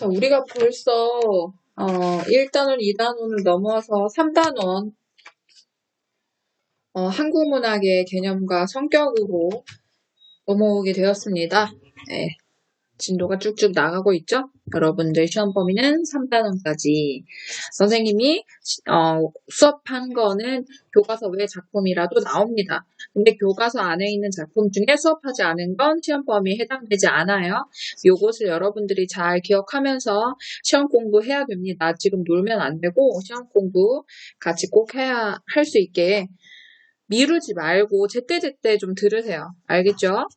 자, 우리가 벌써 1단원, 2단원을 넘어서 3단원 한국문학의 개념과 성격으로 넘어오게 되었습니다. 네, 진도가 쭉쭉 나가고 있죠? 여러분들 시험 범위는 3단원까지. 선생님이 수업한 거는 교과서 외 작품이라도 나옵니다. 근데 교과서 안에 있는 작품 중에 수업하지 않은 건 시험 범위에 해당되지 않아요. 요것을 여러분들이 잘 기억하면서 시험 공부해야 됩니다. 지금 놀면 안 되고 시험 공부 같이 꼭 해야 할 수 있게 미루지 말고 제때제때 좀 들으세요. 알겠죠?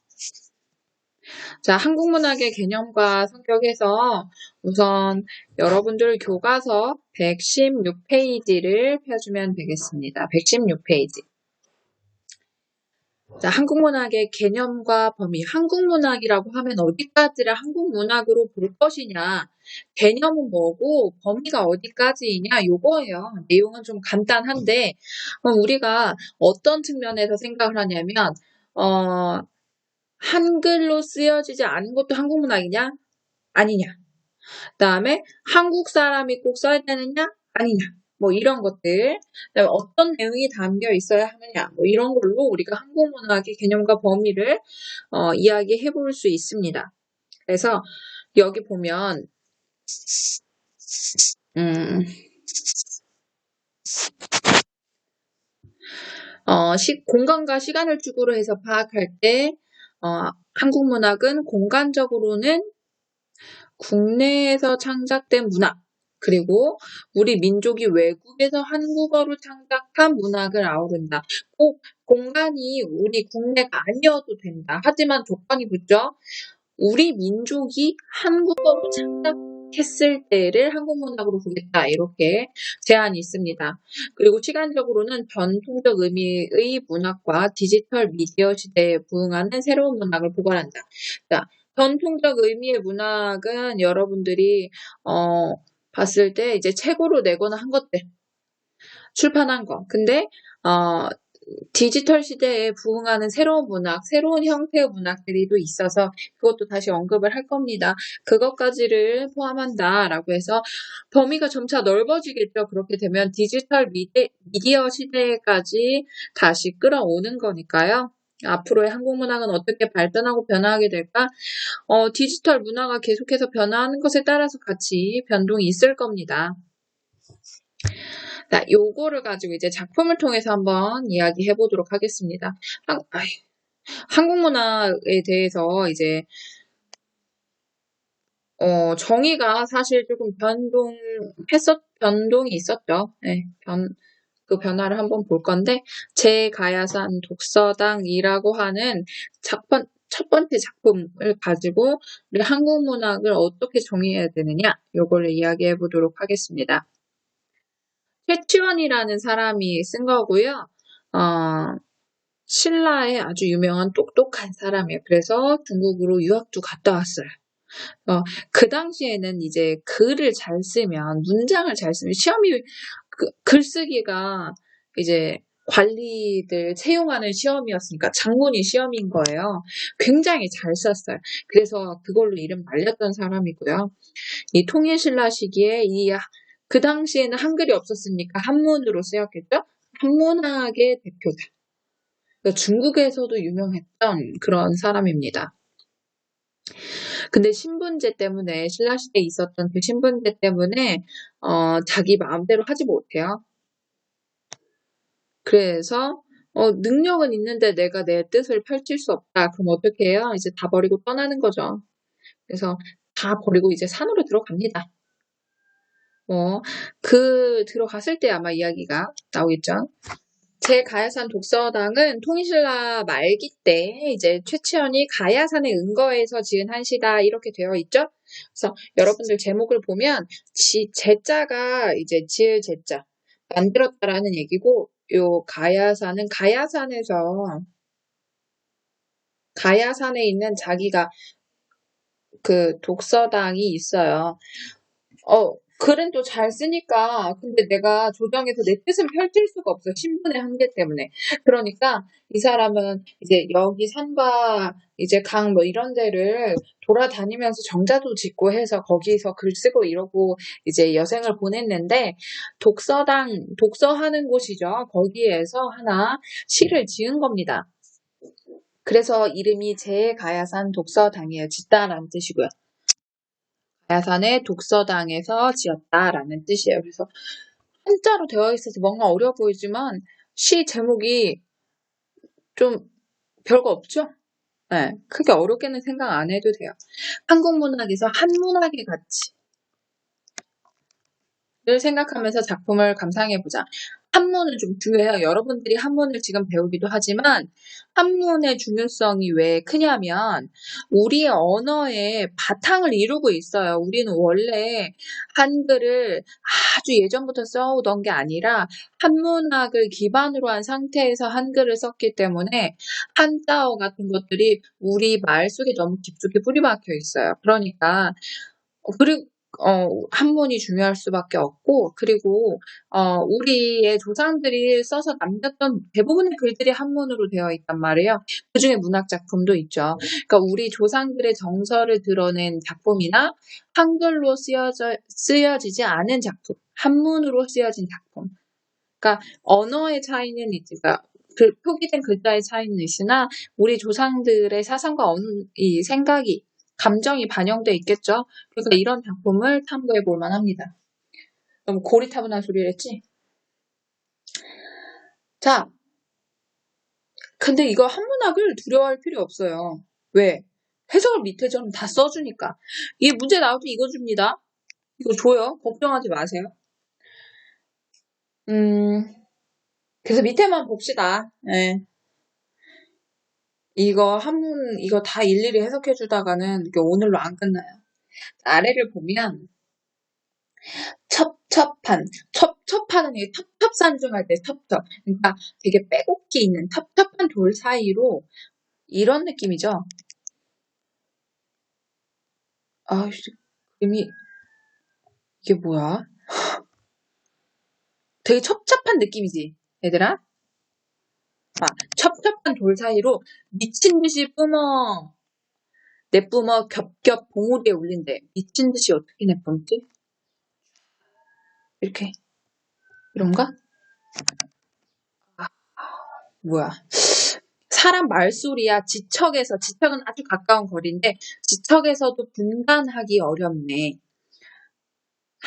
자, 한국문학의 개념과 성격에서 우선 여러분들 교과서 116페이지를 펴주면 되겠습니다. 116페이지. 자, 한국문학의 개념과 범위. 한국문학이라고 하면 어디까지를 한국문학으로 볼 것이냐. 개념은 뭐고 범위가 어디까지이냐. 요거예요. 내용은 좀 간단한데 우리가 어떤 측면에서 생각을 하냐면 한글로 쓰여지지 않은 것도 한국문학이냐? 아니냐. 그 다음에 한국 사람이 꼭 써야 되느냐? 아니냐. 뭐 이런 것들. 그다음에 어떤 내용이 담겨 있어야 하느냐. 뭐 이런 걸로 우리가 한국문학의 개념과 범위를 이야기해 볼 수 있습니다. 그래서 여기 보면 공간과 시간을 축으로 해서 파악할 때 한국문학은 공간적으로는 국내에서 창작된 문학, 그리고 우리 민족이 외국에서 한국어로 창작한 문학을 아우른다. 꼭 공간이 우리 국내가 아니어도 된다. 하지만 조건이 붙죠. 우리 민족이 한국어로 창작했을 때를 한국문학으로 보겠다. 이렇게 제한이 있습니다. 그리고 시간적으로는 전통적 의미의 문학과 디지털 미디어 시대에 부응하는 새로운 문학을 보관한다. 자, 전통적 의미의 문학은 여러분들이 봤을 때 이제 책으로 내거나 한 것들, 출판한 거. 근데 디지털 시대에 부응하는 새로운 문학, 새로운 형태의 문학들이 또 있어서 그것도 다시 언급을 할 겁니다. 그것까지를 포함한다라고 해서 범위가 점차 넓어지겠죠. 그렇게 되면 디지털 미디어 시대까지 다시 끌어오는 거니까요. 앞으로의 한국 문학은 어떻게 발전하고 변화하게 될까? 디지털 문화가 계속해서 변화하는 것에 따라서 같이 변동이 있을 겁니다. 자, 요거를 가지고 이제 작품을 통해서 한번 이야기해 보도록 하겠습니다. 한국 문학에 대해서 이제 정의가 사실 조금 변동이 있었죠. 네, 그 변화를 한번 볼 건데, 제가야산 독서당이라고 하는 첫 번째 작품을 가지고 우리 한국 문학을 어떻게 정의해야 되느냐, 요거를 이야기해 보도록 하겠습니다. 최치원이라는 사람이 쓴 거고요. 신라의 아주 유명한 똑똑한 사람이에요. 그래서 중국으로 유학도 갔다 왔어요. 그 당시에는 이제 글을 잘 쓰면, 문장을 잘 쓰면 시험이 글쓰기가 이제 관리들 채용하는 시험이었으니까 장문이 시험인 거예요. 굉장히 잘 썼어요. 그래서 그걸로 이름 날렸던 사람이고요. 이 통일신라 시기에 그 당시에는 한글이 없었으니까 한문으로 쓰였겠죠? 한문학의 대표자. 그러니까 중국에서도 유명했던 그런 사람입니다. 근데 신분제 때문에, 신라시대에 있었던 그 신분제 때문에 자기 마음대로 하지 못해요. 그래서 능력은 있는데 내가 내 뜻을 펼칠 수 없다. 그럼 어떻게 해요? 이제 다 버리고 떠나는 거죠. 그래서 다 버리고 이제 산으로 들어갑니다. 들어갔을 때 아마 이야기가 나오겠죠. 제가야산 독서당은 통일신라 말기 때 이제 최치원이 가야산의 은거에서 지은 한시다 이렇게 되어 있죠. 그래서 여러분들 제목을 보면 제자가 이제 지을 제자 만들었다라는 얘기고, 요 가야산은 가야산에 있는 자기가 그 독서당이 있어요. 글은 또 잘 쓰니까 근데 내가 조정해서 내 뜻은 펼칠 수가 없어. 신분의 한계 때문에. 그러니까 이 사람은 이제 여기 산과 이제 강 뭐 이런 데를 돌아다니면서 정자도 짓고 해서 거기서 글 쓰고 이러고 이제 여생을 보냈는데 독서하는 곳이죠. 거기에서 하나 시를 지은 겁니다. 그래서 이름이 제가야산 독서당이에요. 짓다라는 뜻이고요. 가야산의 독서당에서 지었다라는 뜻이에요. 그래서 한자로 되어 있어서 뭔가 어려워 보이지만 시 제목이 좀 별거 없죠? 네, 크게 어렵게는 생각 안 해도 돼요. 한국 문학에서 한문학의 가치를 생각하면서 작품을 감상해보자. 한문은 좀 중요해요. 여러분들이 한문을 지금 배우기도 하지만 한문의 중요성이 왜 크냐면 우리의 언어의 바탕을 이루고 있어요. 우리는 원래 한글을 아주 예전부터 써오던 게 아니라 한문학을 기반으로 한 상태에서 한글을 썼기 때문에 한자어 같은 것들이 우리 말 속에 너무 깊숙이 뿌리박혀 있어요. 그러니까 그리고 한문이 중요할 수밖에 없고 그리고 우리의 조상들이 써서 남겼던 대부분의 글들이 한문으로 되어 있단 말이에요. 그중에 문학 작품도 있죠. 그러니까 우리 조상들의 정서를 드러낸 작품이나 한글로 쓰여지지 않은 작품, 한문으로 쓰여진 작품. 그러니까 언어의 차이는 있지가 표기된 글자의 차이는 있으나 우리 조상들의 사상과 이 생각이 감정이 반영돼 있겠죠. 그래서 이런 작품을 탐구해 볼 만합니다. 너무 고리타분한 소리를 했지? 자, 근데 이거 한문학을 두려워할 필요 없어요. 왜? 해석을 밑에 저는 다 써주니까. 이게 문제 나올 때 이거 줍니다. 이거 줘요. 걱정하지 마세요. 그래서 밑에만 봅시다. 네. 이거 한문, 이거 다 일일이 해석해 주다가는 이게 오늘로 안 끝나요. 아래를 보면 첩첩하는 게 텁텁산중할 때 텁텁. 그러니까 되게 빼곡히 있는 텁텁한 돌 사이로 이런 느낌이죠. 아, 그림이 이게 뭐야? 되게 첩첩한 느낌이지, 얘들아? 첩첩한 돌 사이로 미친 듯이 내뿜어 겹겹 봉우리에 울린대. 미친 듯이 어떻게 내뿜지? 이렇게 이런가? 뭐야? 사람 말소리야. 지척은 아주 가까운 거리인데 지척에서도 분간하기 어렵네.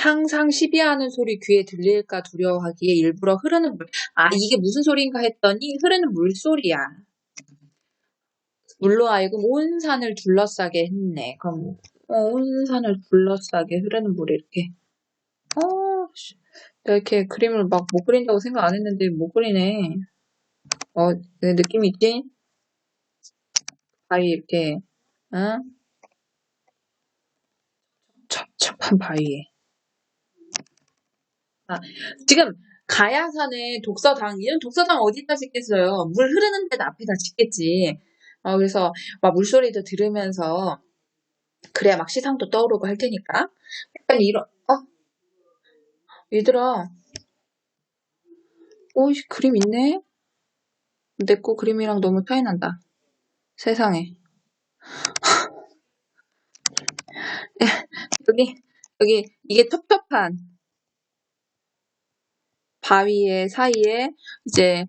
항상 시비하는 소리 귀에 들릴까 두려워하기에 일부러 흐르는 물. 이게 무슨 소리인가 했더니 흐르는 물소리야. 물로 하여금 온 산을 둘러싸게 했네. 그럼 온 산을 둘러싸게 흐르는 물이 이렇게. 내가 이렇게 그림을 막 못 그린다고 생각 안 했는데 못 그리네. 느낌 있지? 바위 이렇게, 응? 첩첩한 바위에. 지금 가야산에 독서당, 이런 독서당 어디다 짓겠어요? 물 흐르는 데다 앞에다 짓겠지. 그래서 막 물소리도 들으면서 그래야 막 시상도 떠오르고 할 테니까. 약간 얘들아, 그림 있네? 내 거 그림이랑 너무 차이 난다. 세상에. 여기, 이게 텁텁한 바위의 사이에 이제,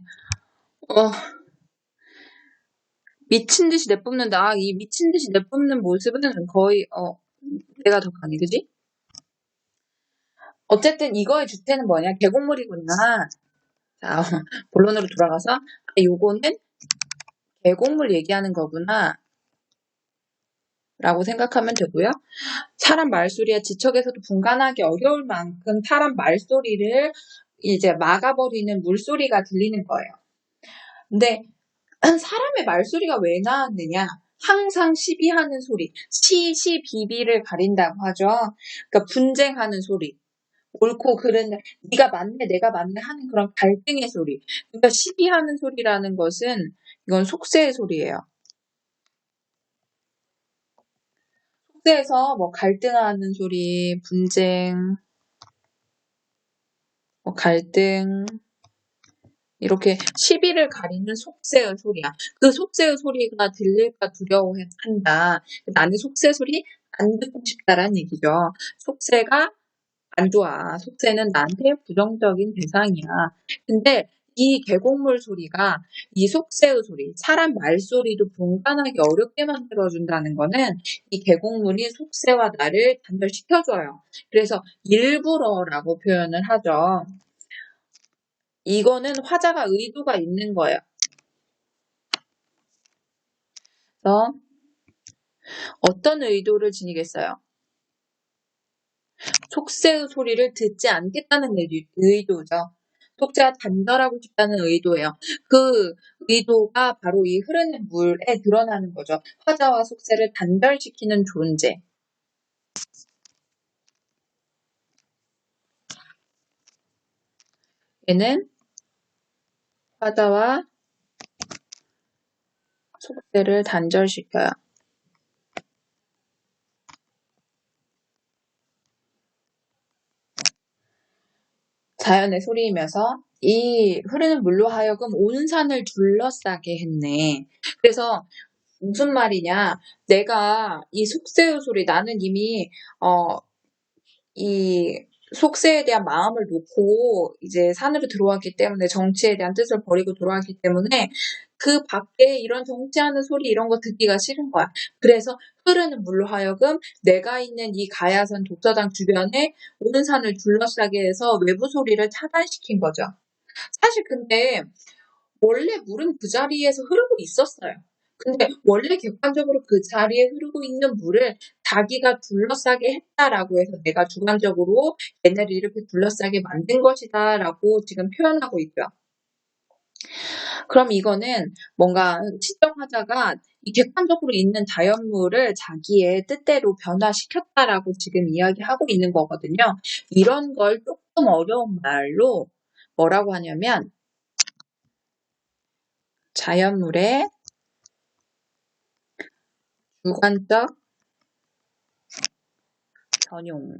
미친 듯이 내뿜는다. 이 미친 듯이 내뿜는 모습은 거의, 내가 더 강해, 그지? 어쨌든 이거의 주체는 뭐냐? 계곡물이구나. 자, 본론으로 돌아가서, 요거는 계곡물 얘기하는 거구나. 라고 생각하면 되고요. 사람 말소리야 지척에서도 분간하기 어려울 만큼 사람 말소리를 이제 막아버리는 물소리가 들리는 거예요. 근데 사람의 말소리가 왜 나왔느냐? 항상 시비하는 소리, 시비비를 가린다고 하죠. 그러니까 분쟁하는 소리, 옳고 그른, 네가 맞네, 내가 맞네 하는 그런 갈등의 소리. 그러니까 시비하는 소리라는 것은 이건 속세의 소리예요. 속세에서 뭐 갈등하는 소리, 분쟁, 갈등, 이렇게 시비를 가리는 속세의 소리야. 그 속세의 소리가 들릴까 두려워한다. 나는 속세 소리 안 듣고 싶다라는 얘기죠. 속세가 안 좋아. 속세는 나한테 부정적인 대상이야. 근데 이 계곡물 소리가 이 속세의 소리, 사람 말소리도 분간하기 어렵게 만들어준다는 거는 이 계곡물이 속세와 나를 단절시켜줘요. 그래서 일부러라고 표현을 하죠. 이거는 화자가 의도가 있는 거예요. 그래서 어떤 의도를 지니겠어요? 속세의 소리를 듣지 않겠다는 의도죠. 속세와 단절하고 싶다는 의도예요. 그 의도가 바로 이 흐르는 물에 드러나는 거죠. 화자와 속세를 단절시키는 존재. 얘는 화자와 속세를 단절시켜요. 자연의 소리이면서 이 흐르는 물로 하여금 온 산을 둘러싸게 했네. 그래서 무슨 말이냐? 내가 이 속세의 소리, 나는 이미 이 속세에 대한 마음을 놓고 이제 산으로 들어왔기 때문에, 정치에 대한 뜻을 버리고 들어왔기 때문에 그 밖에 이런 정치하는 소리 이런 거 듣기가 싫은 거야. 그래서 흐르는 물로 하여금 내가 있는 이 가야산 독서장 주변에 온 산을 둘러싸게 해서 외부 소리를 차단시킨 거죠. 사실 근데 원래 물은 그 자리에서 흐르고 있었어요. 근데 원래 객관적으로 그 자리에 흐르고 있는 물을 자기가 둘러싸게 했다라고 해서 내가 주관적으로 얘네를 이렇게 둘러싸게 만든 것이다라고 지금 표현하고 있고요. 그럼 이거는 뭔가 시적 화자가 이 객관적으로 있는 자연물을 자기의 뜻대로 변화시켰다라고 지금 이야기하고 있는 거거든요. 이런 걸 조금 어려운 말로 뭐라고 하냐면 자연물의 주관적 전용.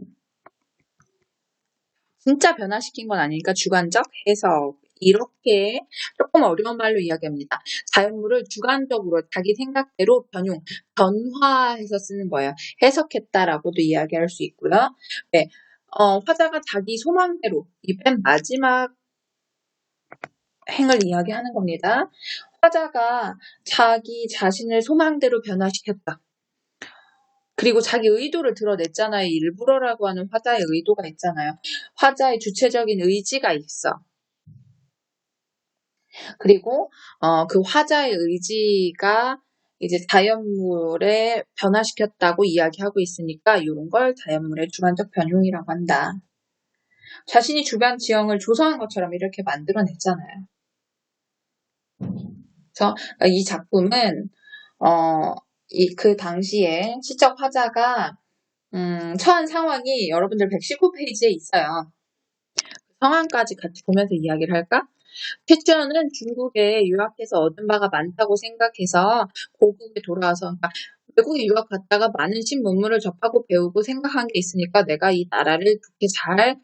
진짜 변화시킨 건 아니니까 주관적 해석. 이렇게 조금 어려운 말로 이야기합니다. 자연물을 주관적으로 자기 생각대로 변화해서 쓰는 거예요. 해석했다라고도 이야기할 수 있고요. 네, 화자가 자기 소망대로 이 맨 마지막 행을 이야기하는 겁니다. 화자가 자기 자신을 소망대로 변화시켰다. 그리고 자기 의도를 드러냈잖아요. 일부러라고 하는 화자의 의도가 있잖아요. 화자의 주체적인 의지가 있어. 그리고 그 화자의 의지가 이제 자연물에 변화시켰다고 이야기하고 있으니까 이런 걸 자연물의 주관적 변용이라고 한다. 자신이 주변 지형을 조성한 것처럼 이렇게 만들어냈잖아요. 그래서 이 작품은 그 당시에 시적 화자가 처한 상황이 여러분들 119페이지에 있어요. 상황까지 같이 보면서 이야기를 할까? 태초는 중국에 유학해서 얻은 바가 많다고 생각해서 고국에 돌아와서, 그러니까 외국에 유학 갔다가 많은 신문물을 접하고 배우고 생각한 게 있으니까 내가 이 나라를 좋게 잘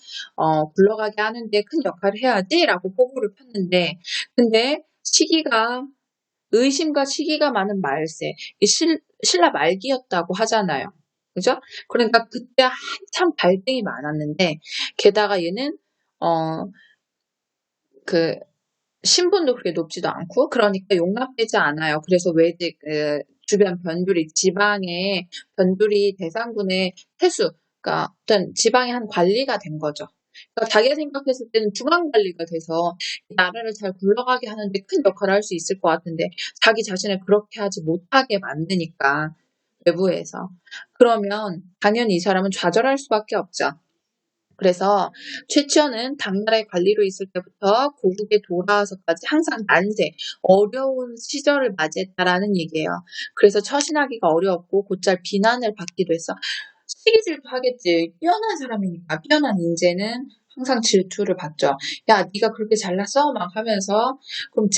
굴러가게 하는데 큰 역할을 해야지라고 포부를 폈는데, 근데 의심과 시기가 많은 말세, 신라 말기였다고 하잖아요. 그죠? 그러니까 그때 한참 갈등이 많았는데, 게다가 얘는 그 신분도 그렇게 높지도 않고, 그러니까 용납되지 않아요. 그래서 외직 주변 변두리, 지방의 변두리 대상군의 태수, 그러니까 어떤 지방의 한 관리가 된 거죠. 그러니까 자기가 생각했을 때는 중앙 관리가 돼서 나라를 잘 굴러가게 하는데 큰 역할을 할 수 있을 것 같은데, 자기 자신을 그렇게 하지 못하게 만드니까 외부에서. 그러면 당연히 이 사람은 좌절할 수밖에 없죠. 그래서 최치원은 당나라의 관리로 있을 때부터 고국에 돌아와서까지 항상 난세, 어려운 시절을 맞이했다라는 얘기예요. 그래서 처신하기가 어려웠고 곧잘 비난을 받기도 했어. 시기질투 하겠지. 뛰어난 사람이니까. 뛰어난 인재는 항상 질투를 받죠. 야, 네가 그렇게 잘났어? 막 하면서. 그럼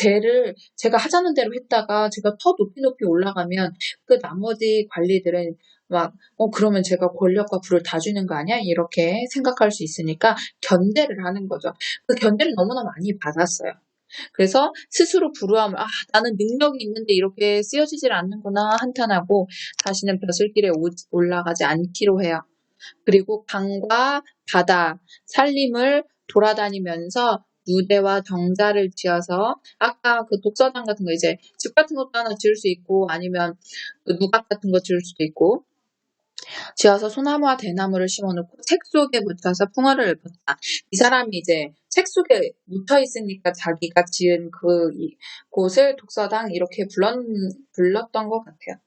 제가 하자는 대로 했다가 제가 더 높이 올라가면 그 나머지 관리들은 그러면 제가 권력과 부를 다 주는 거 아니야? 이렇게 생각할 수 있으니까 견제를 하는 거죠. 그 견제를 너무나 많이 받았어요. 그래서 스스로 불우함을, 나는 능력이 있는데 이렇게 쓰여지질 않는구나 한탄하고 다시는 벼슬길에 올라가지 않기로 해요. 그리고 강과 바다, 산림을 돌아다니면서 무대와 정자를 지어서 아까 그 독서장 같은 거 이제 집 같은 것도 하나 지을 수 있고 아니면 그 누각 같은 거 지을 수도 있고 지어서 소나무와 대나무를 심어놓고 책 속에 묻혀서 풍어를 읊었다. 이 사람이 이제 책 속에 묻혀 있으니까 자기가 지은 곳을 독서당 이렇게 불렀던 것 같아요.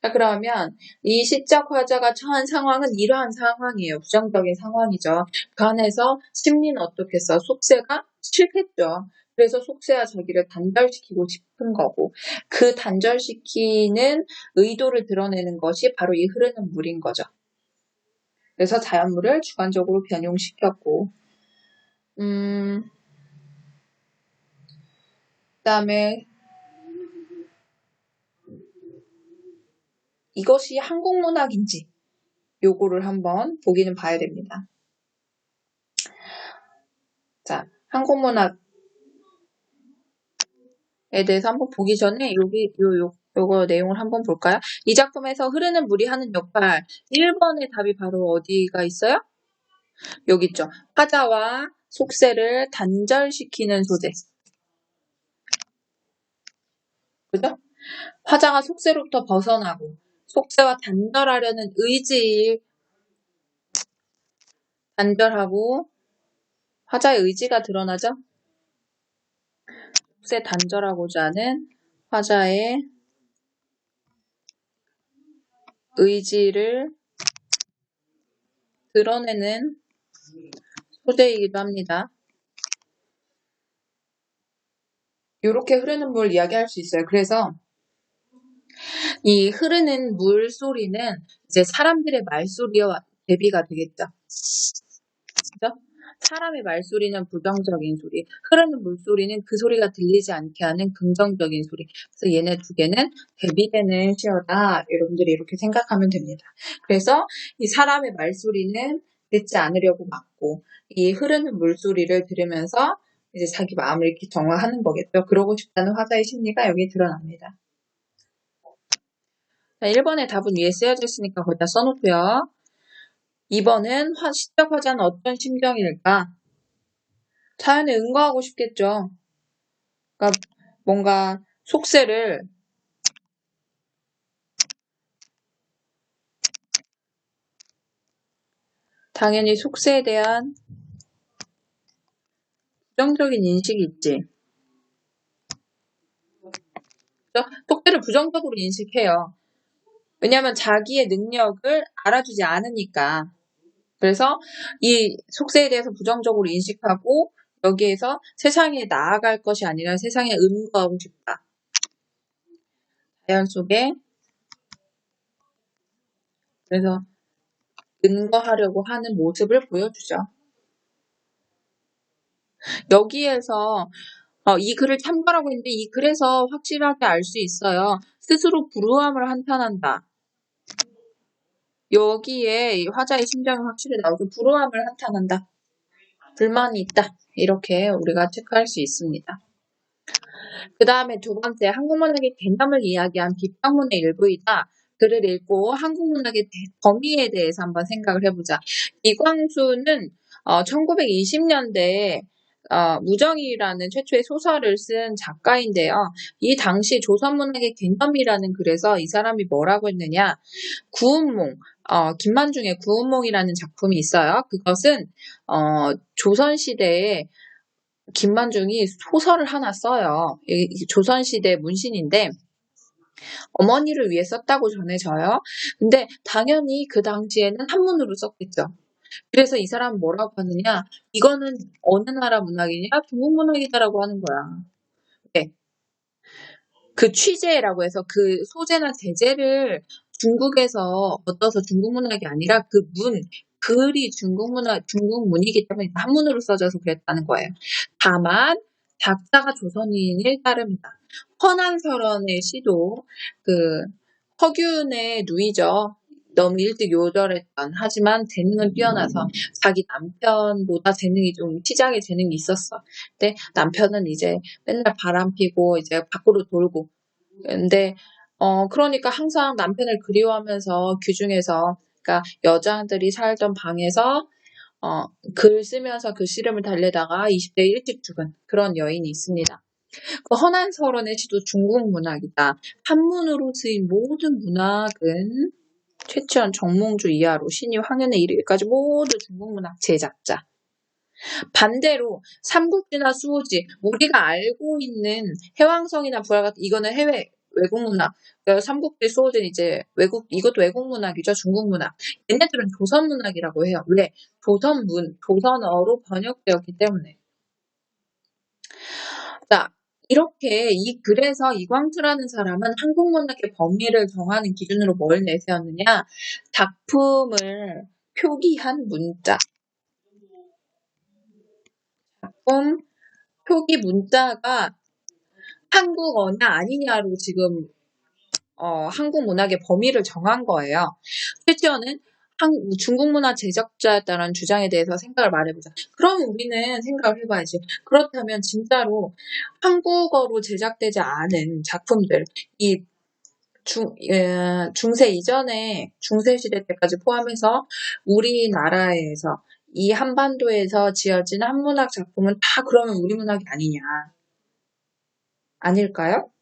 자, 그러면 이 시적 화자가 처한 상황은 이러한 상황이에요. 부정적인 상황이죠. 그 안에서 심리는 어떻겠어? 속세가 싫겠죠. 그래서 속세와 자기를 단절시키고 싶은 거고 그 단절시키는 의도를 드러내는 것이 바로 이 흐르는 물인 거죠. 그래서 자연물을 주관적으로 변용시켰고 그다음에 이것이 한국 문학인지 요거를 한번 보기는 봐야 됩니다. 자, 한국 문학에 대해서 한번 보기 전에 요거 내용을 한번 볼까요? 이 작품에서 흐르는 물이 하는 역할 1번의 답이 바로 어디가 있어요? 여기 있죠. 화자와 속세를 단절시키는 소재. 그죠? 화자가 속세로부터 벗어나고 속세와 단절하려는 의지 단절하고 화자의 의지가 드러나죠? 속세 단절하고자 하는 화자의 의지를 드러내는 소재이기도 합니다. 이렇게 흐르는 물 이야기할 수 있어요. 그래서 이 흐르는 물소리는 이제 사람들의 말소리와 대비가 되겠죠. 그죠? 사람의 말소리는 부정적인 소리, 흐르는 물소리는 그 소리가 들리지 않게 하는 긍정적인 소리. 그래서 얘네 두 개는 대비되는 시어다. 여러분들이 이렇게 생각하면 됩니다. 그래서 이 사람의 말소리는 듣지 않으려고 막고 이 흐르는 물소리를 들으면서 이제 자기 마음을 이렇게 정화하는 거겠죠. 그러고 싶다는 화자의 심리가 여기 드러납니다. 자, 1번의 답은 위에 쓰여져 있으니까 거기다 써놓고요. 2번은 시적 화자는 어떤 심정일까? 자연에 응거하고 싶겠죠. 그러니까 뭔가 속세를 당연히 속세에 대한 부정적인 인식이 있지. 속세를 부정적으로 인식해요. 왜냐하면 자기의 능력을 알아주지 않으니까. 그래서 이 속세에 대해서 부정적으로 인식하고 여기에서 세상에 나아갈 것이 아니라 세상에 응거하고 싶다. 자연 속에 그래서 응거하려고 하는 모습을 보여주죠. 여기에서 이 글을 참고하고 있는데 이 글에서 확실하게 알 수 있어요. 스스로 불우함을 한탄한다. 여기에 화자의 심정이 확실히 나오죠. 불우함을 한탄한다. 불만이 있다. 이렇게 우리가 체크할 수 있습니다. 그 다음에 두 번째, 한국문학의 개념을 이야기한 비평문의 일부이다. 글을 읽고 한국문학의 범위에 대해서 한번 생각을 해보자. 이광수는 1920년대에 무정이라는 최초의 소설을 쓴 작가인데요. 이 당시 조선문학의 개념이라는 글에서 이 사람이 뭐라고 했느냐. 구운몽, 김만중의 구운몽이라는 작품이 있어요. 그것은 조선시대에 김만중이 소설을 하나 써요. 조선시대 문신인데 어머니를 위해 썼다고 전해져요. 근데 당연히 그 당시에는 한문으로 썼겠죠. 그래서 이 사람은 뭐라고 하느냐. 이거는 어느 나라 문학이냐? 중국 문학이다라고 하는 거야. 네. 그 취재라고 해서 그 소재나 제재를 중국에서 얻어서 중국 문학이 아니라 그 글이 중국 문이기 때문에 한문으로 써져서 그랬다는 거예요. 다만 작자가 조선인일 따릅니다. 헌안설원의 시도 그 허균의 누이죠. 너무 일득요절했던, 하지만 재능은 뛰어나서 자기 남편보다 재능이 좀 시장에 재능이 있었어. 근데 남편은 이제 맨날 바람 피고 이제 밖으로 돌고. 근데 그러니까 항상 남편을 그리워하면서 규중에서, 그러니까 여자들이 살던 방에서 글 쓰면서 그 씨름을 달래다가 20대 일찍 죽은 그런 여인이 있습니다. 그 허난서론의 시도 중국 문학이다. 한문으로 쓰인 모든 문학은 최치원, 정몽주 이하로 신이 황현에 이르기까지 모두 중국 문학 제작자. 반대로 삼국지나 수호지, 우리가 알고 있는 해왕성이나 부활 같은, 이거는 해외 외국 문학. 그러니까 삼국지, 수호지는 이제 이것도 외국 문학이죠. 중국 문학. 얘네들은 조선 문학이라고 해요. 왜? 조선어로 번역되었기 때문에. 자, 이렇게 그래서 이광수라는 사람은 한국 문학의 범위를 정하는 기준으로 뭘 내세웠느냐? 작품을 표기한 문자. 작품 표기 문자가 한국어냐 아니냐로 지금 한국 문학의 범위를 정한 거예요. 최지원은 중국 문화 제작자였다는 주장에 대해서 생각을 말해보자. 그럼 우리는 생각을 해봐야지. 그렇다면 진짜로 한국어로 제작되지 않은 작품들, 중세 이전에 중세 시대 때까지 포함해서 우리나라에서 이 한반도에서 지어진 한문학 작품은 다 그러면 우리 문학이 아니냐. 아닐까요?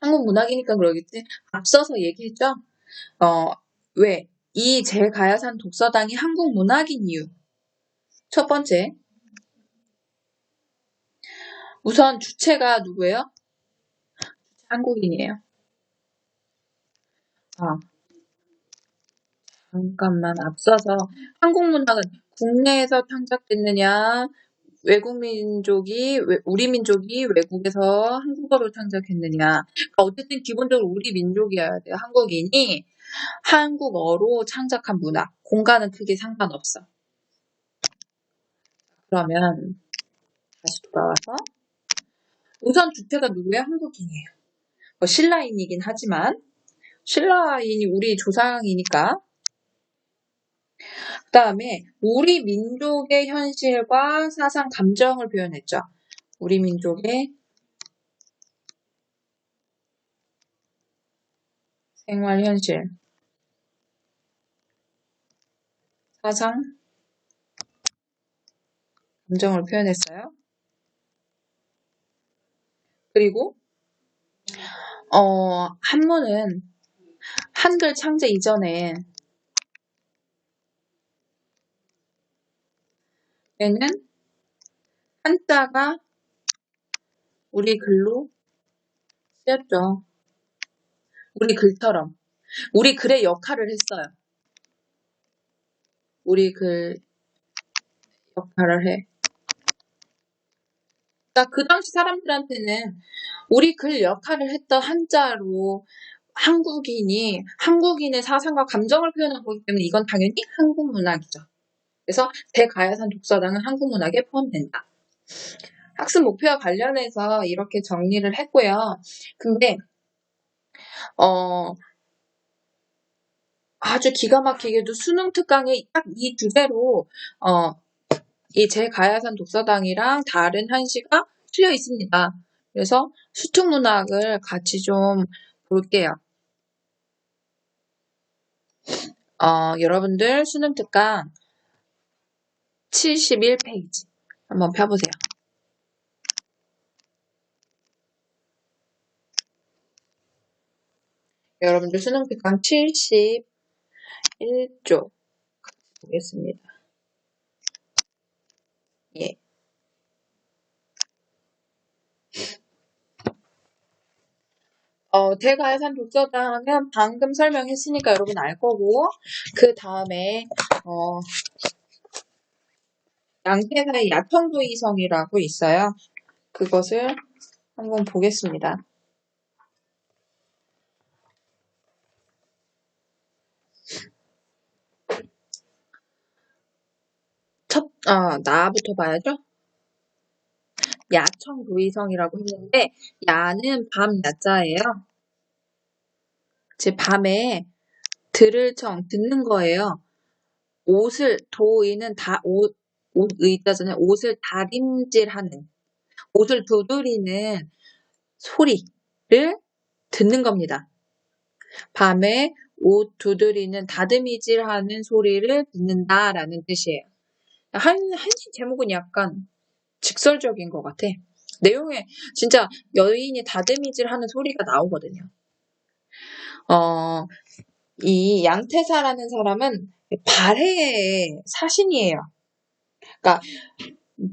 한국 문학이니까 그러겠지. 앞서서 얘기했죠. 왜? 이 제가야산 독서당이 한국 문학인 이유. 첫 번째, 우선 주체가 누구예요? 한국인이에요. 잠깐만, 앞서서 한국 문학은 국내에서 창작됐느냐, 우리 민족이 외국에서 한국어로 창작했느냐. 그러니까 어쨌든 기본적으로 우리 민족이어야 돼요. 한국인이 한국어로 창작한 문학. 공간은 크게 상관없어. 그러면 다시 돌아와서 우선 주체가 누구예요? 한국인이에요. 신라인이긴 하지만 신라인이 우리 조상이니까. 그 다음에 우리 민족의 현실과 사상, 감정을 표현했죠. 우리 민족의 생활 현실, 사상, 감정을 표현했어요. 그리고 한문은 한글 창제 이전에는 한자가 우리 글로 쓰였죠. 우리 글처럼. 우리 글의 역할을 했어요. 우리 글 역할을 해. 그러니까 그 당시 사람들한테는 우리 글 역할을 했던 한자로 한국인의 사상과 감정을 표현한 거기 때문에 이건 당연히 한국 문학이죠. 그래서 대가야산 독서당은 한국 문학에 포함된다. 학습 목표와 관련해서 이렇게 정리를 했고요. 근데 아주 기가 막히게도 수능 특강에 딱 이 주제로 이 제가야산 독서당이랑 다른 한시가 틀려 있습니다. 그래서 수특문학을 같이 좀 볼게요. 여러분들 수능 특강 71페이지 한번 펴보세요. 여러분들 수능 특강 71조 보겠습니다. 예. 대가야산 독서당은 방금 설명했으니까 여러분 알 거고, 그 다음에 양태사의 야청도이성이라고 있어요. 그것을 한번 보겠습니다. 나부터 봐야죠. 야청도이성이라고 했는데 야는 밤 야자예요. 제 밤에 들을 청, 듣는 거예요. 옷을, 도의는 옷 의자잖아요. 옷을 다림질하는, 옷을 두드리는 소리를 듣는 겁니다. 밤에 옷 두드리는 다듬이질하는 소리를 듣는다라는 뜻이에요. 한시 제목은 약간 직설적인 것 같아. 내용에 진짜 여인이 다듬이질하는 소리가 나오거든요. 이 양태사라는 사람은 발해의 사신이에요. 그러니까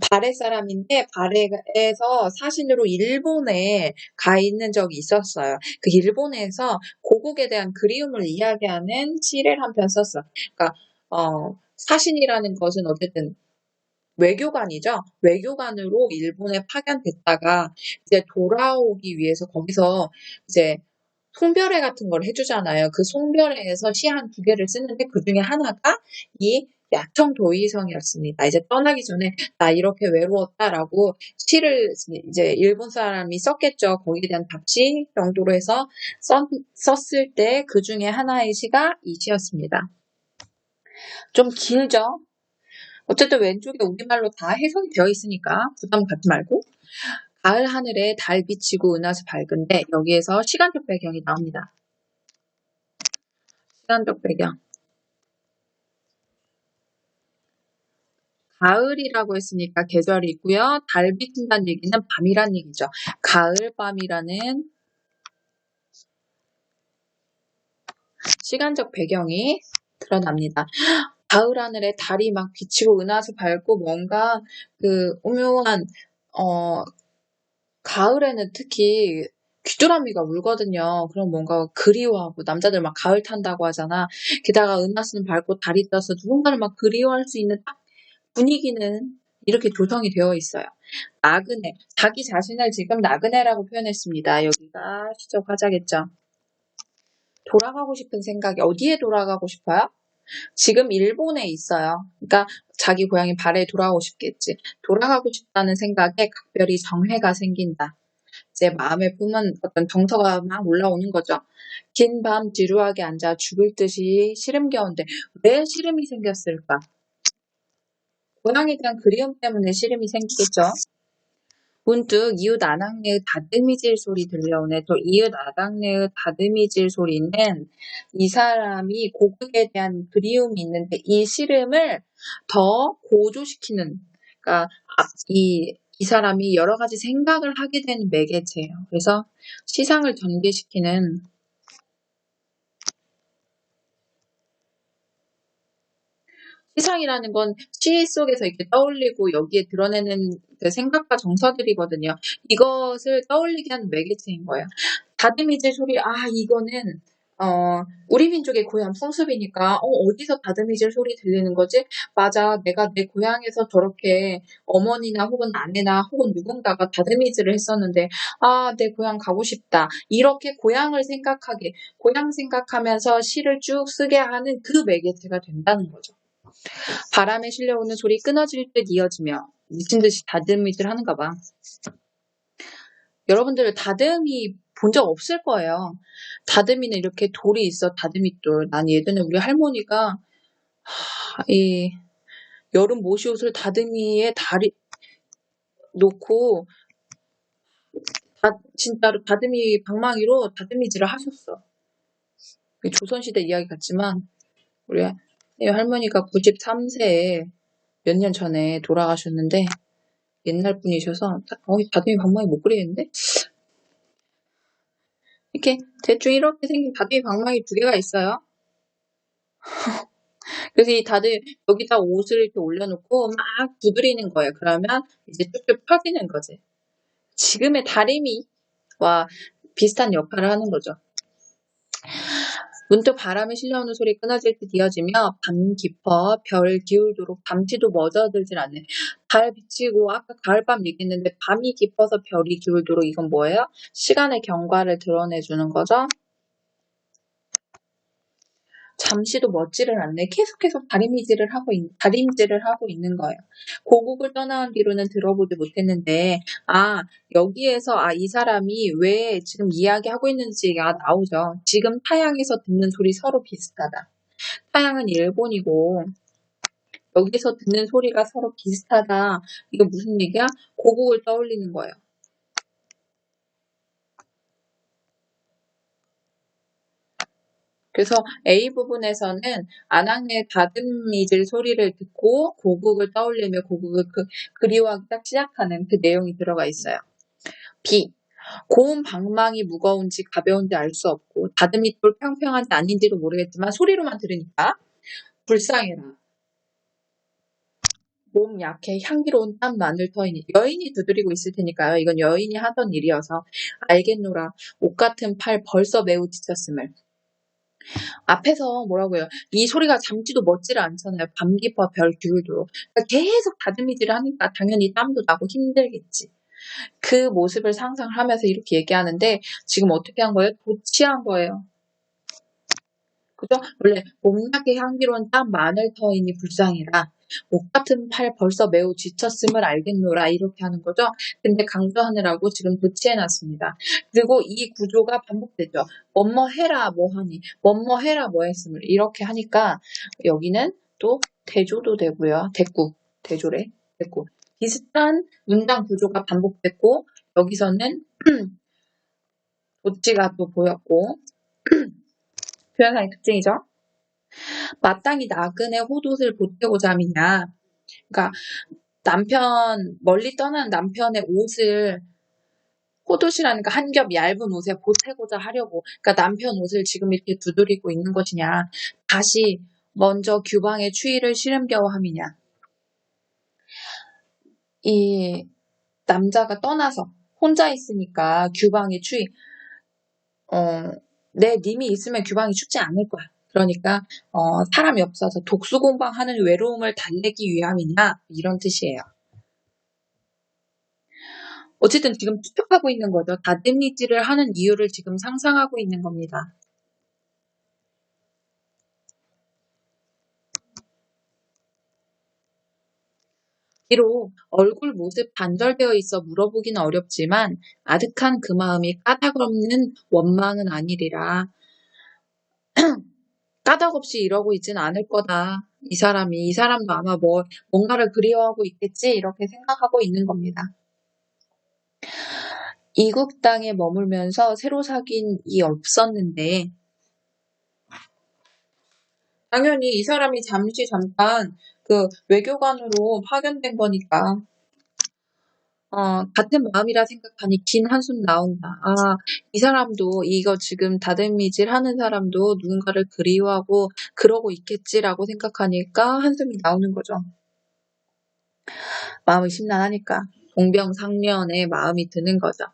발해 사람인데 발해에서 사신으로 일본에 가 있는 적이 있었어요. 그 일본에서 고국에 대한 그리움을 이야기하는 시를 한 편 썼어. 그러니까 사신이라는 것은 어쨌든 외교관이죠. 외교관으로 일본에 파견됐다가 이제 돌아오기 위해서 거기서 이제 송별회 같은 걸 해주잖아요. 그 송별회에서 시 한 두 개를 쓰는데 그 중에 하나가 이 야청도이성이었습니다. 이제 떠나기 전에 나 이렇게 외로웠다라고 시를 이제 일본 사람이 썼겠죠. 거기에 대한 답시 정도로 해서 썼을 때 그 중에 하나의 시가 이 시였습니다. 좀 길죠? 어쨌든 왼쪽에 우리말로 다 해석이 되어 있으니까 부담 갖지 말고 가을 하늘에 달 비치고 은하수 밝은데 여기에서 시간적 배경이 나옵니다. 시간적 배경. 가을이라고 했으니까 계절이 있고요. 달 비친다는 얘기는 밤이란 얘기죠. 가을밤이라는 시간적 배경이 드러납니다. 가을 하늘에 달이 막 비치고 은하수 밝고 뭔가 그 오묘한 가을에는 특히 귀뚜라미가 울거든요. 그럼 뭔가 그리워하고 남자들 막 가을 탄다고 하잖아. 게다가 은하수는 밝고 달이 떠서 누군가를 막 그리워할 수 있는 딱 분위기는 이렇게 조성이 되어 있어요. 나그네, 자기 자신을 지금 나그네라고 표현했습니다. 여기가 시적 화자겠죠. 돌아가고 싶은 생각이 어디에 돌아가고 싶어요? 지금 일본에 있어요. 그러니까 자기 고향인 발해에 돌아가고 싶겠지. 돌아가고 싶다는 생각에 각별히 정회가 생긴다. 제 마음에 품은 어떤 정서가 막 올라오는 거죠. 긴 밤 지루하게 앉아 죽을 듯이 시름 겨운데 왜 시름이 생겼을까? 고향에 대한 그리움 때문에 시름이 생기겠죠. 문득 이웃 아낙네의 다듬이질 소리 들려오네. 또 이웃 아낙네의 다듬이질 소리는 이 사람이 고국에 대한 그리움이 있는데 이 시름을 더 고조시키는, 그러니까 이 사람이 여러 가지 생각을 하게 되는 매개체예요. 그래서 시상을 전개시키는 시상이라는 건 시 속에서 이렇게 떠올리고 여기에 드러내는 그 생각과 정서들이거든요. 이것을 떠올리게 하는 매개체인 거예요. 다듬이질 소리, 이거는 우리 민족의 고향 풍습이니까 어디서 다듬이질 소리 들리는 거지? 맞아, 내가 내 고향에서 저렇게 어머니나 혹은 아내나 혹은 누군가가 다듬이질을 했었는데 내 고향 가고 싶다. 이렇게 고향을 생각하게, 고향 생각하면서 시를 쭉 쓰게 하는 그 매개체가 된다는 거죠. 바람에 실려오는 소리 끊어질 듯 이어지며 미친 듯이 다듬이질 하는가 봐. 여러분들 다듬이 본 적 없을 거예요. 다듬이는 이렇게 돌이 있어, 다듬이돌. 난 예전에 우리 할머니가 이 여름 모시옷을 다듬이에 다리 놓고 진짜로 다듬이 방망이로 다듬이질을 하셨어. 조선시대 이야기 같지만 우리 할머니가 93세에 몇 년 전에 돌아가셨는데 옛날 분이셔서 다듬이 방망이 못 그리겠는데? 이렇게 대충 이렇게 생긴 다듬이 방망이 두 개가 있어요. 그래서 이 다들 여기다 옷을 이렇게 올려놓고 막 두드리는 거예요. 그러면 이제 쭉쭉 펴지는 거지. 지금의 다리미와 비슷한 역할을 하는 거죠. 문득 바람에 실려오는 소리 끊어질 듯 이어지며 밤 깊어 별 기울도록 밤티도 멎어들질 않네. 달 비치고 아까 가을밤 얘기했는데 밤이 깊어서 별이 기울도록 이건 뭐예요? 시간의 경과를 드러내주는 거죠. 잠시도 멎지를 않네. 계속 다림질을 하고 있는 거예요. 고국을 떠나온 뒤로는 들어보지 못했는데, 여기에서, 이 사람이 왜 지금 이야기하고 있는지가 나오죠. 지금 타양에서 듣는 소리 서로 비슷하다. 타양은 일본이고, 여기서 듣는 소리가 서로 비슷하다. 이거 무슨 얘기야? 고국을 떠올리는 거예요. 그래서 A 부분에서는 안악내 다듬이질 소리를 듣고 고국을 떠올리며 고국을 그리워하기 딱 시작하는 그 내용이 들어가 있어요. B. 고운 방망이 무거운지 가벼운지 알 수 없고 다듬이돌 평평한지 아닌지도 모르겠지만 소리로만 들으니까 불쌍해라. 몸 약해 향기로운 땀 마늘 터이니 여인이 두드리고 있을 테니까요. 이건 여인이 하던 일이어서 알겠노라. 옷 같은 팔 벌써 매우 지쳤음을. 앞에서 뭐라고요? 이 소리가 잠지도 멎지를 않잖아요. 밤 깊어 별 기울도. 그러니까 계속 다듬이질을 하니까 당연히 땀도 나고 힘들겠지. 그 모습을 상상을 하면서 이렇게 얘기하는데 지금 어떻게 한 거예요? 도취한 거예요. 그죠? 원래 몸나게 향기로운 땀 마늘 터이니 불쌍해라. 옷 같은 팔 벌써 매우 지쳤음을 알겠노라 이렇게 하는 거죠. 근데 강조하느라고 지금 도치해놨습니다. 그리고 이 구조가 반복되죠. 뭐뭐 해라 뭐하니 뭐뭐 해라 뭐 했음을 이렇게 하니까 여기는 또 대조도 되고요. 대조래 대꾸 비슷한 문장 구조가 반복됐고 여기서는 도치가 또 보였고 표현상의 특징이죠. 마땅히 나그네 호돛을 보태고 잠이냐. 그러니까 멀리 떠난 남편의 옷을 호돛이라니까 한 겹 얇은 옷에 보태고자 하려고. 그러니까 남편 옷을 지금 이렇게 두드리고 있는 것이냐. 다시 먼저 규방의 추위를 시름겨워함이냐. 이 남자가 떠나서 혼자 있으니까 규방의 추위. 내 님이 있으면 규방이 춥지 않을 거야. 그러니까 사람이 없어서 독수공방하는 외로움을 달래기 위함이냐 이런 뜻이에요. 어쨌든 지금 추측하고 있는 거죠. 다듬이질을 하는 이유를 지금 상상하고 있는 겁니다. 비록 얼굴 모습 단절되어 있어 물어보기는 어렵지만 아득한 그 마음이 까닭없는 원망은 아니리라. 까닭없이 이러고 있지는 않을 거다. 이 사람도 아마 뭔가를 그리워하고 있겠지 이렇게 생각하고 있는 겁니다. 이국 땅에 머물면서 새로 사귄이 없었는데 당연히 이 사람이 잠깐 그 외교관으로 파견된 거니까 같은 마음이라 생각하니 긴 한숨 나온다. 이 사람도 이거 지금 다듬이질 하는 사람도 누군가를 그리워하고 그러고 있겠지라고 생각하니까 한숨이 나오는 거죠. 마음이 심란하니까 동병상련의 마음이 드는 거죠.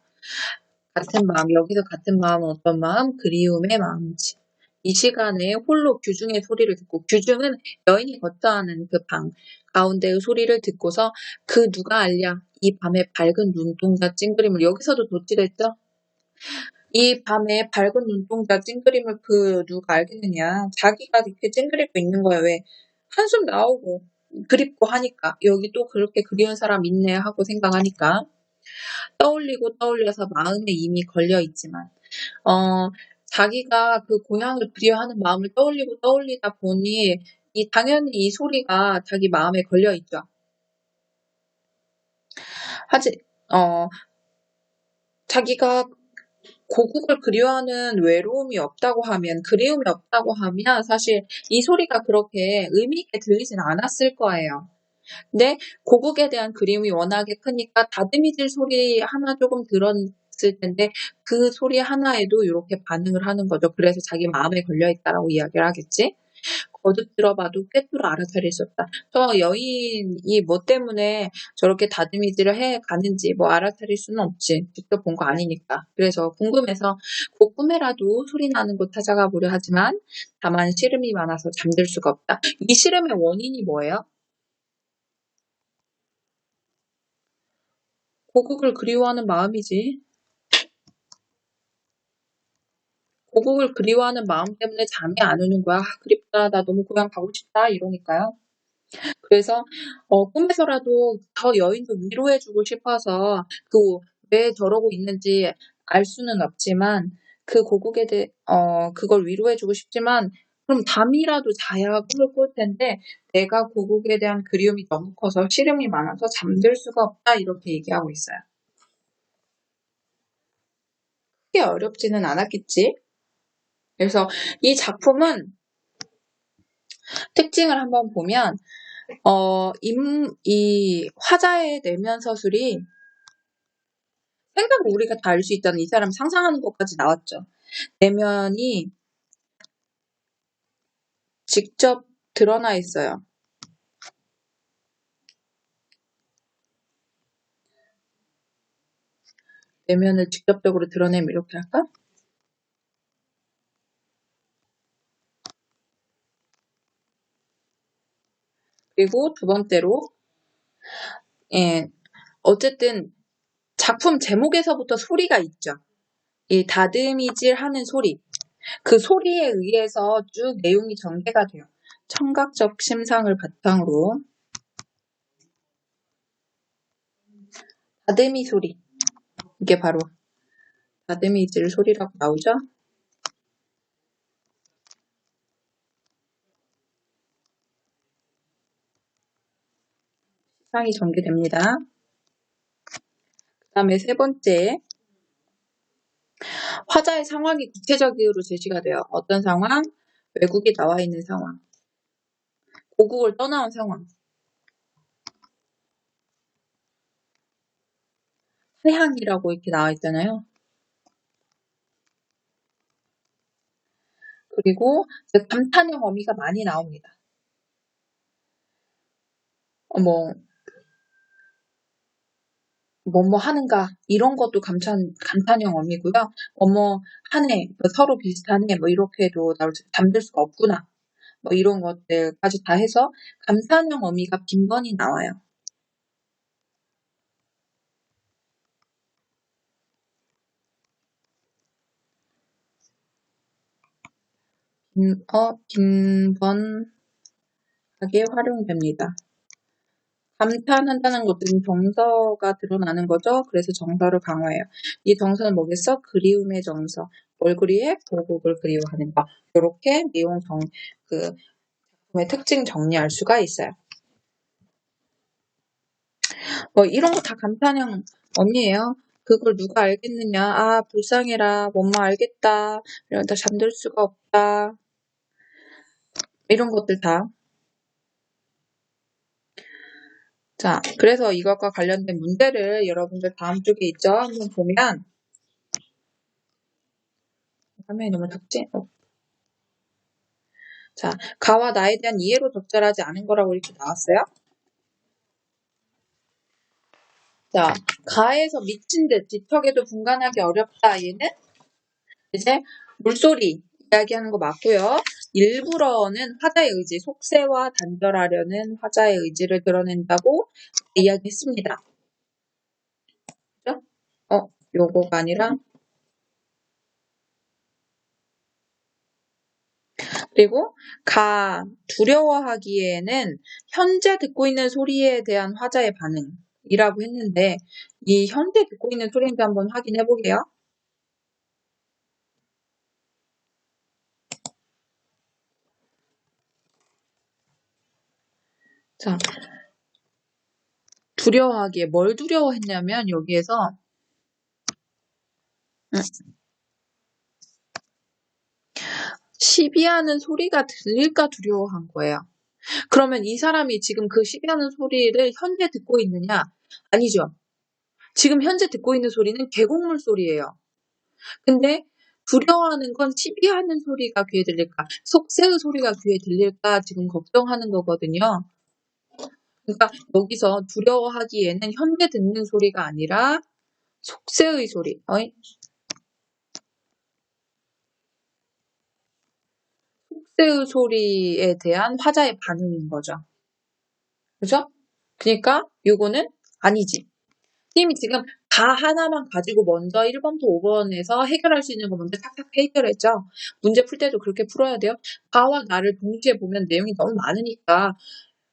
같은 마음, 여기서 같은 마음은 어떤 마음? 그리움의 마음이지. 이 시간에 홀로 규중의 소리를 듣고 규중은 여인이 거처하는 그 방 가운데의 소리를 듣고서 그 누가 알랴 이 밤에 밝은 눈동자 찡그림을 여기서도 도취됐죠. 이 밤에 밝은 눈동자 찡그림을 그 누가 알겠느냐. 자기가 이렇게 찡그리고 있는 거야. 왜? 한숨 나오고 그립고 하니까 여기 또 그렇게 그리운 사람 있네 하고 생각하니까 떠올리고 떠올려서 마음에 이미 걸려있지만 자기가 그 고향을 그리워하는 마음을 떠올리고 떠올리다 보니 당연히 이 소리가 자기 마음에 걸려있죠. 자기가 고국을 그리워하는 외로움이 없다고 하면 그리움이 없다고 하면 사실 이 소리가 그렇게 의미 있게 들리진 않았을 거예요. 근데 고국에 대한 그리움이 워낙에 크니까 다듬이질 소리 하나 조금 들었을 텐데 그 소리 하나에도 이렇게 반응을 하는 거죠. 그래서 자기 마음에 걸려있다라고 이야기를 하겠지. 거듭 들어봐도 꿰뚫어 알아차릴 수 없다. 저 여인이 뭐 때문에 저렇게 다듬이질을 해 가는지 알아차릴 수는 없지. 직접 본 거 아니니까. 그래서 궁금해서 그 꿈에라도 소리 나는 곳 찾아가 보려 하지만 다만 시름이 많아서 잠들 수가 없다. 이 시름의 원인이 뭐예요? 고국을 그리워하는 마음이지. 고국을 그리워하는 마음 때문에 잠이 안 오는 거야. 그립다. 나 너무 고향 가고 싶다. 이러니까요. 그래서 꿈에서라도 저 여인도 위로해주고 싶어서 왜 저러고 있는지 알 수는 없지만 그 고국에 대해 그걸 위로해주고 싶지만 그럼 잠이라도 자야 꿈을 꿀 텐데 내가 고국에 대한 그리움이 너무 커서 시름이 많아서 잠들 수가 없다 이렇게 얘기하고 있어요. 크게 어렵지는 않았겠지? 그래서 이 작품은 특징을 한번 보면 이 화자의 내면 서술이 생각을 우리가 다 알 수 있다는 이 사람 상상하는 것까지 나왔죠. 내면이 직접 드러나 있어요. 내면을 직접적으로 드러내면 이렇게 할까? 그리고 두 번째로 어쨌든 작품 제목에서부터 소리가 있죠. 이 다듬이질하는 소리. 그 소리에 의해서 쭉 내용이 전개가 돼요. 청각적 심상을 바탕으로 다듬이 소리. 이게 바로 다듬이질 소리라고 나오죠. 시상이 전개됩니다. 그 다음에 세 번째, 화자의 상황이 구체적으로 제시가 돼요. 어떤 상황? 외국에 나와 있는 상황. 고국을 떠나온 상황. 태향이라고 이렇게 나와 있잖아요. 그리고 감탄형 어미가 많이 나옵니다. 뭐뭐 하는가 이런 것도 감탄형 어미고요. 뭐뭐 하네, 서로 비슷하네, 이렇게도 잠들 수가 없구나. 이런 것들까지 다 해서 감탄형 어미가 빈번히 나와요. 빈번하게 활용됩니다. 감탄한다는 것은 정서가 드러나는 거죠. 그래서 정서를 강화해요. 이 정서는 뭐겠어? 그리움의 정서. 뭘 그리해? 고국을 그리워하는 거. 이렇게 내용 작품의 특징 정리할 수가 있어요. 이런 거 다 감탄형 언니예요. 그걸 누가 알겠느냐? 아, 불쌍해라. 엄마 알겠다. 이러다 잠들 수가 없다. 이런 것들 다. 자, 그래서 이것과 관련된 문제를 여러분들 다음 쪽에 있죠. 한번 보면 화면이 너무 작지? 자, 가와 나에 대한 이해로 적절하지 않은 거라고 이렇게 나왔어요. 자, 가에서 미친 듯 뒤척여도 분간하기 어렵다. 얘는 이제 물소리 이야기하는 거 맞고요. 일부러는 화자의 의지, 속세와 단절하려는 화자의 의지를 드러낸다고 이야기했습니다. 그죠? 요거가 아니라 그리고 두려워하기에는 현재 듣고 있는 소리에 대한 화자의 반응이라고 했는데 이 현재 듣고 있는 소리인지 한번 확인해 보게요. 자, 두려워하기에 뭘 두려워했냐면 여기에서 시비하는 소리가 들릴까 두려워한 거예요. 그러면 이 사람이 지금 그 시비하는 소리를 현재 듣고 있느냐? 아니죠. 지금 현재 듣고 있는 소리는 계곡물 소리예요. 근데 두려워하는 건 시비하는 소리가 귀에 들릴까? 속세의 소리가 귀에 들릴까? 지금 걱정하는 거거든요. 그러니까 여기서 두려워하기에는 현재 듣는 소리가 아니라 속세의 소리. 속세의 소리에 대한 화자의 반응인 거죠. 그죠? 그러니까 요거는 아니지. 팀이 지금 가 하나만 가지고 먼저 1번부터 5번에서 해결할 수 있는 거 먼저 탁탁 해결했죠. 문제 풀 때도 그렇게 풀어야 돼요. 가와 나를 동시에 보면 내용이 너무 많으니까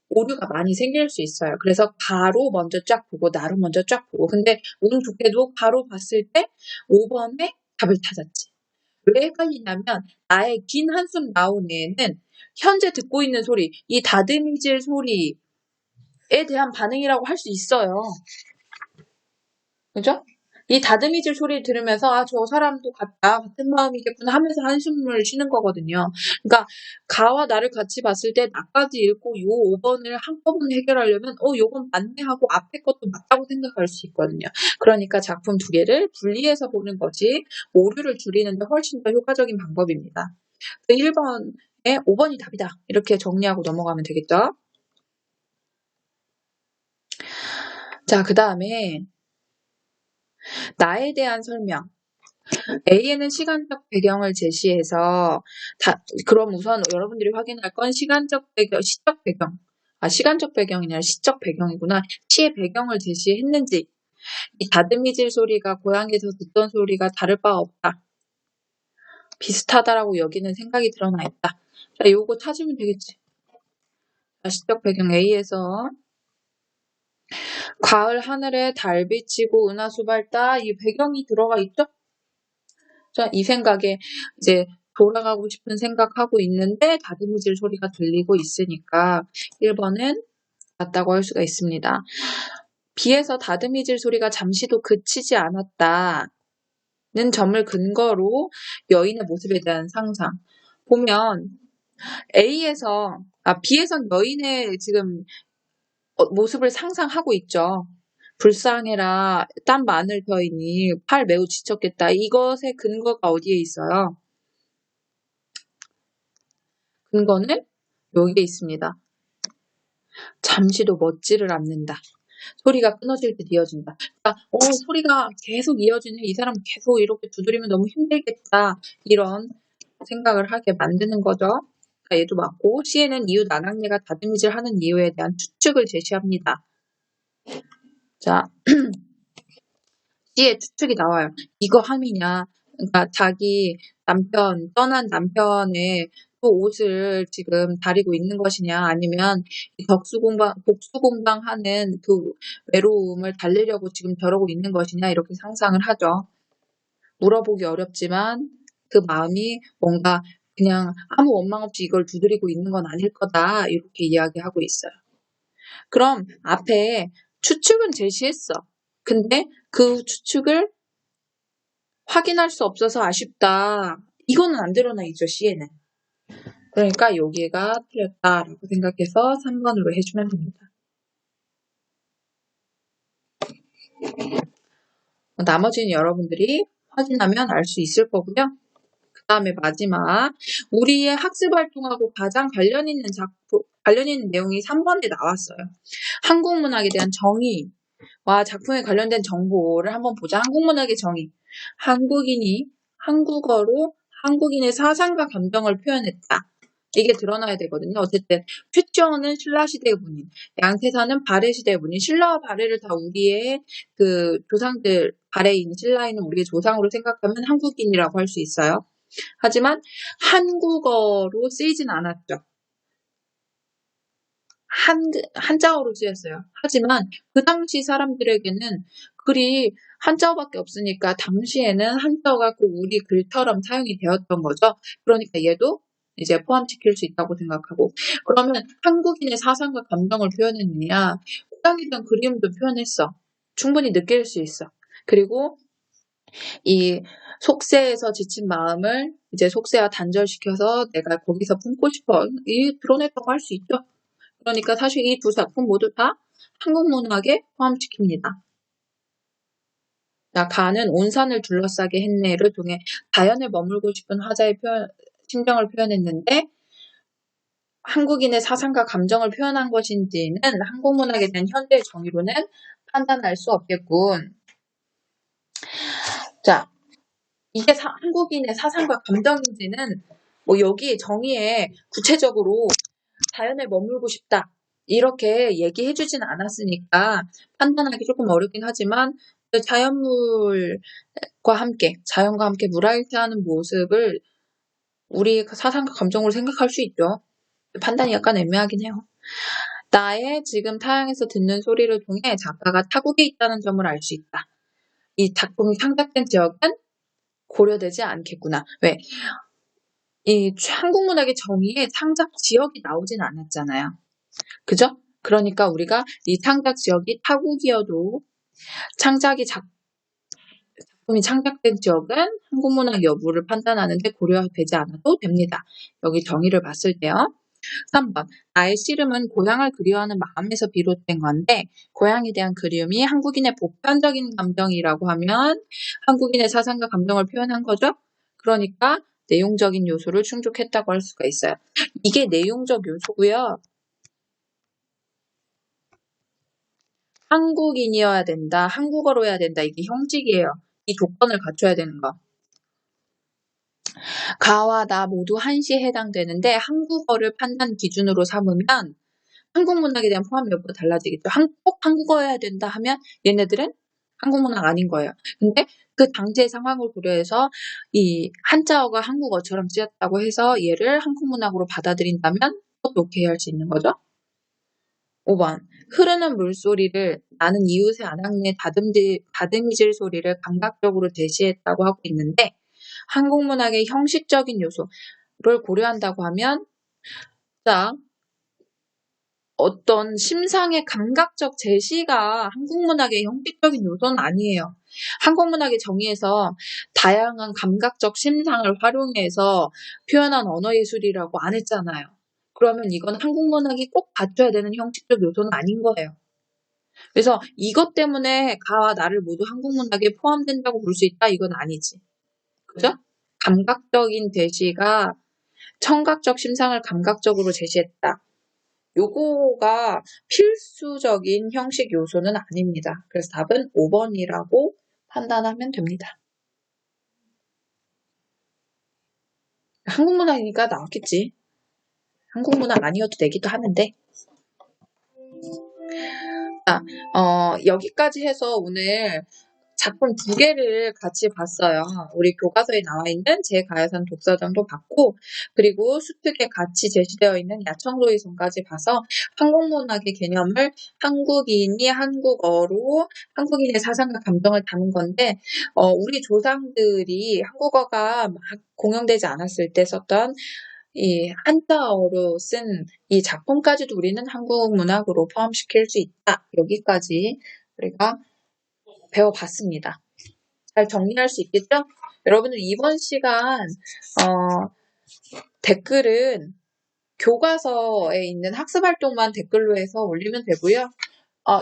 오류가 많이 생길 수 있어요. 그래서 가로 먼저 쫙 보고 나로 먼저 쫙 보고. 근데 운 좋게도 가로 봤을 때 5번에 답을 찾았지. 왜 헷갈리냐면 나의 긴 한숨 나온 애는 현재 듣고 있는 소리, 이 다듬이질 소리에 대한 반응이라고 할 수 있어요. 그죠? 이 다듬이질 소리를 들으면서 아, 저 사람도 같은 마음이겠구나 하면서 한숨을 쉬는 거거든요. 그러니까 가와 나를 같이 봤을 때 나까지 읽고 요 5번을 한꺼번에 해결하려면 요건 맞네 하고 앞에 것도 맞다고 생각할 수 있거든요. 그러니까 작품 두 개를 분리해서 보는 것이 오류를 줄이는 데 훨씬 더 효과적인 방법입니다. 1번에 5번이 답이다. 이렇게 정리하고 넘어가면 되겠죠? 자, 그 다음에 나에 대한 설명. A에는 시간적 배경을 제시해서 그럼 우선 여러분들이 확인할 건 시간적 배경, 시적 배경. 시간적 배경이 아니라 시적 배경이구나. 시의 배경을 제시했는지 이 다듬이질 소리가 고향에서 듣던 소리가 다를 바 없다. 비슷하다라고 여기는 생각이 드러나 있다. 자, 요거 찾으면 되겠지. 자, 시적 배경 A에서 가을 하늘에 달 비치고 은하수 밝다. 이 배경이 들어가 있죠? 자, 이 생각에 이제 돌아가고 싶은 생각하고 있는데 다듬이질 소리가 들리고 있으니까 1번은 맞다고 할 수가 있습니다. B에서 다듬이질 소리가 잠시도 그치지 않았다는 점을 근거로 여인의 모습에 대한 상상. 보면 B에선 여인의 지금 모습을 상상하고 있죠. 불쌍해라, 땀 많을 터이니 팔 매우 지쳤겠다. 이것의 근거가 어디에 있어요? 근거는 여기에 있습니다. 잠시도 멎지를 않는다. 소리가 끊어질 듯 이어진다. 그러니까 소리가 계속 이어지네. 이 사람 계속 이렇게 두드리면 너무 힘들겠다. 이런 생각을 하게 만드는 거죠. 그러니까 얘도 맞고 C에는 이웃 나낙네가 다듬이질 하는 이유에 대한 추측을 제시합니다. 자, C의 추측이 나와요. 이거 함이냐. 그러니까 자기 떠난 남편의 또 옷을 지금 다리고 있는 것이냐, 아니면 복수공방 하는 그 외로움을 달래려고 지금 저러고 있는 것이냐, 이렇게 상상을 하죠. 물어보기 어렵지만 그 마음이 뭔가 그냥 아무 원망 없이 이걸 두드리고 있는 건 아닐 거다, 이렇게 이야기하고 있어요. 그럼 앞에 추측은 제시했어. 근데 그 추측을 확인할 수 없어서 아쉽다. 이거는 안 드러나 있죠, C에는. 그러니까 여기가 틀렸다라고 생각해서 3번으로 해주면 됩니다. 나머지는 여러분들이 확인하면 알 수 있을 거고요. 그 다음에 마지막, 우리의 학습 활동하고 가장 관련 있는 내용이 3번에 나왔어요. 한국 문학에 대한 정의와 작품에 관련된 정보를 한번 보자. 한국 문학의 정의. 한국인이 한국어로 한국인의 사상과 감정을 표현했다. 이게 드러나야 되거든요. 어쨌든 최초는 신라시대의 문인, 양태산은 발해시대의 문인. 신라와 발해를 다 우리의 그 조상들, 발해인, 신라인은 우리의 조상으로 생각하면 한국인이라고 할 수 있어요. 하지만 한국어로 쓰이진 않았죠. 한자어로 쓰였어요. 하지만 그 당시 사람들에게는 글이 한자어밖에 없으니까 당시에는 한자어가 꼭 우리 글처럼 사용이 되었던 거죠. 그러니까 얘도 이제 포함시킬 수 있다고 생각하고, 그러면 한국인의 사상과 감정을 표현했느냐? 고향이든 그리움도 표현했어. 충분히 느낄 수 있어. 그리고 이 속세에서 지친 마음을 이제 속세와 단절시켜서 내가 거기서 품고 싶어. 이 드러냈다고 할 수 있죠. 그러니까 사실 이 두 작품 모두 다 한국 문학에 포함시킵니다. 자, 가는 온 산을 둘러싸게 했네를 통해 자연에 머물고 싶은 화자의 심정을 표현했는데, 한국인의 사상과 감정을 표현한 것인지는 한국 문학에 대한 현대의 정의로는 판단할 수 없겠군. 자, 이게 한국인의 사상과 감정인지는 여기 정의에 구체적으로 자연에 머물고 싶다. 이렇게 얘기해주진 않았으니까 판단하기 조금 어렵긴 하지만 자연과 함께 물화일체하는 모습을 우리 사상과 감정으로 생각할 수 있죠. 판단이 약간 애매하긴 해요. 나의 지금 타향에서 듣는 소리를 통해 작가가 타국에 있다는 점을 알 수 있다. 이 작품이 창작된 지역은 고려되지 않겠구나. 왜? 이 한국 문학의 정의에 창작 지역이 나오진 않았잖아요. 그죠? 그러니까 우리가 이 창작 지역이 타국이어도 작품이 창작된 지역은 한국 문학 여부를 판단하는데 고려되지 않아도 됩니다. 여기 정의를 봤을 때요. 3번. 나의 씨름은 고향을 그리워하는 마음에서 비롯된 건데 고향에 대한 그리움이 한국인의 보편적인 감정이라고 하면 한국인의 사상과 감정을 표현한 거죠. 그러니까 내용적인 요소를 충족했다고 할 수가 있어요. 이게 내용적 요소고요. 한국인이어야 된다, 한국어로 해야 된다. 이게 형식이에요. 이 조건을 갖춰야 되는 거. 가와 나 모두 한시에 해당되는데 한국어를 판단 기준으로 삼으면 한국 문학에 대한 포함 여부가 달라지겠죠. 꼭 한국어여야 된다 하면 얘네들은 한국 문학 아닌 거예요. 근데 그 당시의 상황을 고려해서 이 한자어가 한국어처럼 쓰였다고 해서 얘를 한국 문학으로 받아들인다면 그것도 오케이 할 수 있는 거죠. 5번. 흐르는 물소리를 나는 이웃의 안악내 다듬이질 소리를 감각적으로 제시했다고 하고 있는데 한국 문학의 형식적인 요소를 고려한다고 하면 자, 어떤 심상의 감각적 제시가 한국 문학의 형식적인 요소는 아니에요. 한국 문학의 정의에서 다양한 감각적 심상을 활용해서 표현한 언어 예술이라고 안 했잖아요. 그러면 이건 한국 문학이 꼭 갖춰야 되는 형식적 요소는 아닌 거예요. 그래서 이것 때문에 가와 나를 모두 한국 문학에 포함된다고 볼 수 있다? 이건 아니지. 그죠? 감각적인 제시가 청각적 심상을 감각적으로 제시했다. 요거가 필수적인 형식 요소는 아닙니다. 그래서 답은 5번이라고 판단하면 됩니다. 한국 문학이니까 나왔겠지. 한국 문학 아니어도 되기도 하는데. 여기까지 해서 오늘 작품 2개를 같이 봤어요. 우리 교과서에 나와 있는 제 가야산 독서전도 봤고 그리고 수특에 같이 제시되어 있는 야청도의 손까지 봐서 한국 문학의 개념을 한국인이 한국어로 한국인의 사상과 감정을 담은 건데 우리 조상들이 한국어가 막 공용되지 않았을 때 썼던 이 한자어로 쓴 이 작품까지도 우리는 한국 문학으로 포함시킬 수 있다. 여기까지 우리가 배워봤습니다. 잘 정리할 수 있겠죠? 여러분들 이번 시간 댓글은 교과서에 있는 학습활동만 댓글로 해서 올리면 되고요.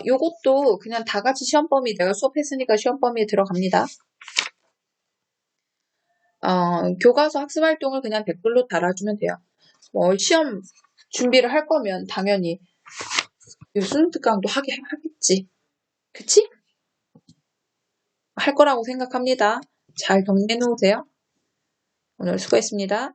요것도 그냥 다 같이 시험 범위 내가 수업했으니까 시험 범위에 들어갑니다. 교과서 학습활동을 그냥 댓글로 달아주면 돼요. 시험 준비를 할 거면 당연히 수능 특강도 하겠지. 그치? 할 거라고 생각합니다. 잘 정리해 놓으세요. 오늘 수고했습니다.